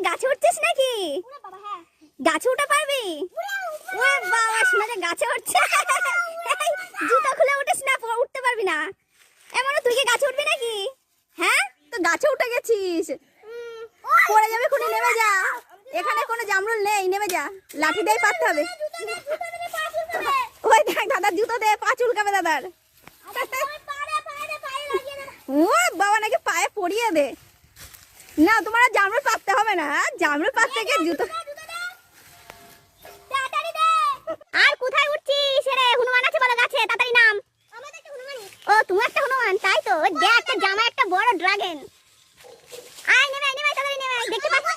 গাছে উঠছিস নাকি? গাছে উঠে পারবি? ও বাবা, শোনা যে গাছে উঠছে। জুতো খুলে উঠিস না, উঠতে পারবি না। এমন তুই কি গাছে উঠবি নাকি? হ্যাঁ, তো গাছে উঠে গেছিস, পড়ে যাবে, খুনি নেমে যা। এখানে কোনো জামরুল নেই, নেমে যা, লাঠি দিয়ে পারতে হবে। ওই দেখ দাদার জুতো দে, পা চুলকাবে দাদার। ও বাবা, নাকি পায়ে পরিয়ে দে। না, তোমার জামরুল পাততে হবে না, জামরুল পাততে গিয়ে জুতো। আর কোথায় উঠছিস রে? হনুমান আছে বলে গাছে, তাড়াতাড়ি নাম। ও তুমি একটা হনুমান, তাই তো? দেখ একটা জামা, একটা বড় ড্রাগন। আয় নেমে, তাড়াতাড়ি নেমে, দেখতে পাচ্ছিস?